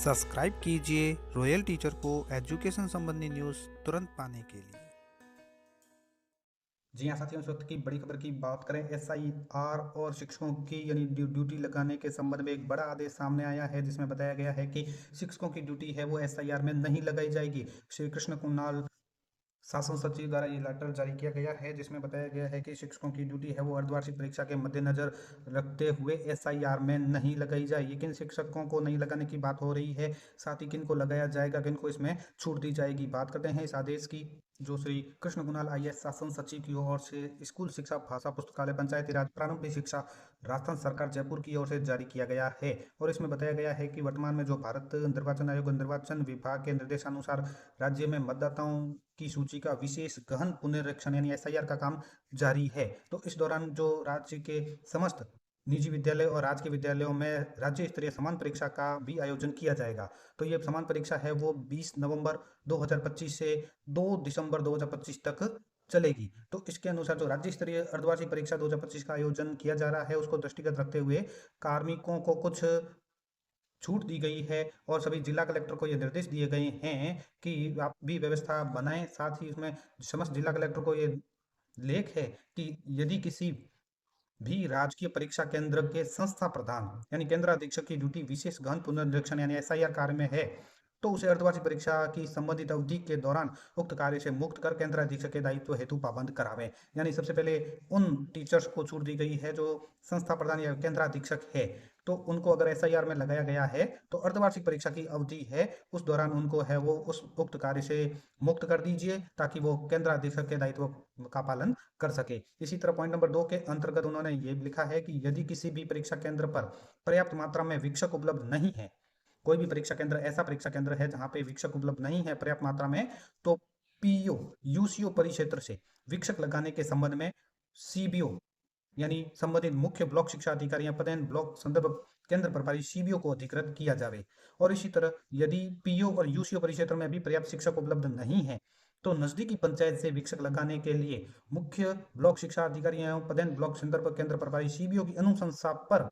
Subscribe कीजिए royal teacher को education संबंधी न्यूज़ तुरंत पाने के लिए। जी हाँ साथियों, इस वक्त की बड़ी खबर की बात करें। एसआईआर और शिक्षकों की यानी ड्यूटी लगाने के संबंध में एक बड़ा आदेश सामने आया है, जिसमें बताया गया है कि शिक्षकों की ड्यूटी है वो एसआईआर में नहीं लगाई जाएगी। श्री कृष्ण कुणाल शासन सचिव द्वारा ये लेटर जारी किया गया है, जिसमें बताया गया है कि शिक्षकों की ड्यूटी है वो अर्धवार्षिक परीक्षा के मद्देनजर रखते हुए एसआईआर में नहीं लगाई जाएगी। किन शिक्षकों को नहीं लगाने की बात हो रही है, साथ ही किन को लगाया जाएगा, किन को इसमें छूट दी जाएगी। बात करते हैं इस आदेश की, जो श्री कृष्ण कुणाल आईएएस शासन सचिव की ओर से स्कूल शिक्षा, भाषा, पुस्तकालय, पंचायती राज, प्रारंभिक शिक्षा, राजस्थान सरकार जयपुर की ओर से जारी किया गया है। और इसमें बताया गया है कि वर्तमान में जो भारत निर्वाचन आयोग निर्वाचन विभाग के निर्देशानुसार राज्य में मतदाताओं की सूची का विशेष गहन पुनरीक्षण यानी एसआईआर का काम जारी है। तो इस दौरान जो राज्य के समस्त निजी विद्यालय और राजकीय विद्यालयों में राज्य स्तरीय समान परीक्षा का भी आयोजन किया जाएगा। तो ये समान परीक्षा है वो 20 नवंबर 2025 से 2 दिसंबर 2025 तक चलेगी। तो इसके अनुसार जो राज्य स्तरीय अर्धवार्षिक परीक्षा 2025 का आयोजन किया जा रहा है, उसको दृष्टिगत रखते हुए कार्मिकों को कुछ छूट दी गई है और सभी जिला कलेक्टर को ये निर्देश दिए गए हैं कि आप भी व्यवस्था बनाएं। साथ ही इसमें समस्त जिला कलेक्टर को ये लेख है कि यदि किसी भी राजकीय परीक्षा केंद्र के संस्था प्रधान यानी केंद्र अधीक्षक की ड्यूटी विशेष गहन पुनरीक्षण यानी एसआईआर कार्य में है, तो उसे अर्धवार्षिक परीक्षा की संबंधित अवधि के दौरान उक्त कार्य से मुक्त कर केंद्र अधीक्षक के दायित्व हेतु पाबंद करावे। यानी सबसे पहले उन टीचर्स को छूट दी गई है जो संस्था प्रधान या केंद्र अधीक्षक है, तो उनको अगर एसआईआर में लगाया गया है तो अर्धवार्षिक परीक्षा की अवधि है उस दौरान उनको है वो उस उक्त कार्य से मुक्त कर दीजिए, ताकि वो केंद्र अधीक्षक के दायित्व का पालन कर सके। इसी तरह पॉइंट नंबर 2 के अंतर्गत उन्होंने ये लिखा है कि यदि किसी भी परीक्षा केंद्र पर पर्याप्त मात्रा में वीक्षक उपलब्ध नहीं है, कोई भी परीक्षा केंद्र ऐसा परीक्षा केंद्र है जहां पे वीक्षक उपलब्ध नहीं है पर्याप्त मात्रा में, तो पीईओ यूसीओ परिक्षेत्र से वीक्षक लगाने के संबंध में सीबीओ यानी संबंधित मुख्य ब्लॉक शिक्षा अधिकारी या पदेन ब्लॉक संदर्भ केंद्र प्रभारी सीबीओ को अधिकृत किया जावे। और इसी तरह यदि पीओ और यूसीओ परिक्षेत्र में भी पर्याप्त शिक्षक उपलब्ध नहीं है, तो नजदीकी पंचायत से विक्षक लगाने के लिए मुख्य ब्लॉक शिक्षा अधिकारी एवं पदेन ब्लॉक संदर्भ केंद्र प्रभारी सीबीओ की अनुशंसा पर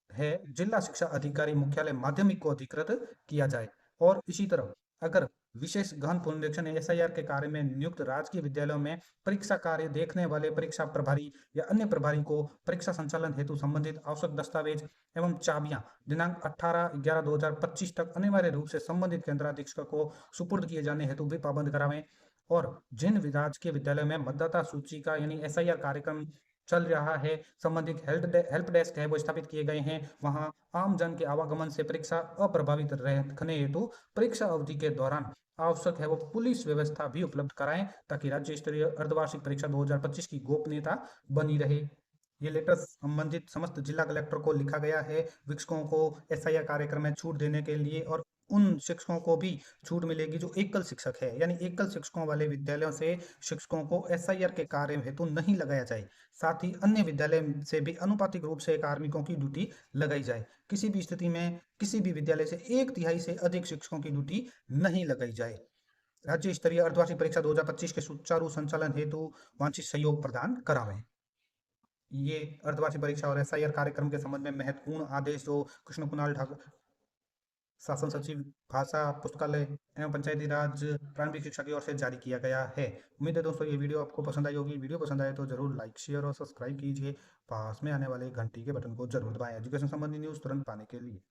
है जिला शिक्षा अधिकारी मुख्यालय माध्यमिक को अधिकृत किया जाए। और इसी तरह अगर विशेष गहन पुनरीक्षण एसआईआर के कार्य में नियुक्त राजकीय विद्यालयों में परीक्षा कार्य देखने वाले परीक्षा प्रभारी या अन्य प्रभारी को परीक्षा संचालन हेतु संबंधित आवश्यक दस्तावेज एवं चाबियां दिनांक 18/11/2025 तक अनिवार्य रूप से संबंधित केंद्राधीक्षक को सुपुर्द किए जाने हेतु भी पाबंद करावें। और जिन राजकीय विद्यालयों में मतदाता सूची का यानी एसआईआर कार्यक्रम चल रहा है, संबंधित हेल्प डेस्क है वो स्थापित किए गए हैं, वहां आम जन के आवागमन से परीक्षा अप्रभावित रखने हेतु परीक्षा अवधि के दौरान आवश्यक है वो पुलिस व्यवस्था भी उपलब्ध कराएं, ताकि राज्य स्तरीय अर्धवार्षिक परीक्षा 2025 की गोपनीयता बनी रहे। ये लेटर संबंधित समस्त जिला कलेक्टर को लिखा गया है शिक्षकों को एसआईआर कार्यक्रम में छूट देने के लिए। और उन शिक्षकों को भी छूट मिलेगी जो एकल शिक्षक है, यानी एकल शिक्षकों वाले विद्यालयों से शिक्षकों को एसआईआर के कार्य हेतु नहीं लगाया जाए। साथ ही अन्य विद्यालय से भी अनुपातिक रूप से कार्मिकों की ड्यूटी लगाई जाए। किसी भी स्थिति में किसी भी विद्यालय से 1/3 से अधिक शिक्षकों की ड्यूटी नहीं लगाई जाए। राज्य स्तरीय अर्धवार्षिक परीक्षा 2025 के सुचारू संचालन हेतु वांछित सहयोग प्रदान करावें। ये अर्धवार्षिक परीक्षा और एसआईआर कार्यक्रम के संबंध में महत्वपूर्ण आदेश जो कृष्ण कुणाल ठाकुर शासन सचिव भाषा, पुस्तकालय एवं पंचायती राज, प्रारंभिक शिक्षा की ओर से जारी किया गया है। उम्मीद है दोस्तों ये वीडियो आपको पसंद आई होगी। वीडियो पसंद आए तो जरूर लाइक, शेयर और सब्सक्राइब कीजिए। पास में आने वाले घंटी के बटन को जरूर दबाएं एजुकेशन संबंधी न्यूज़ तुरंत पाने के लिए।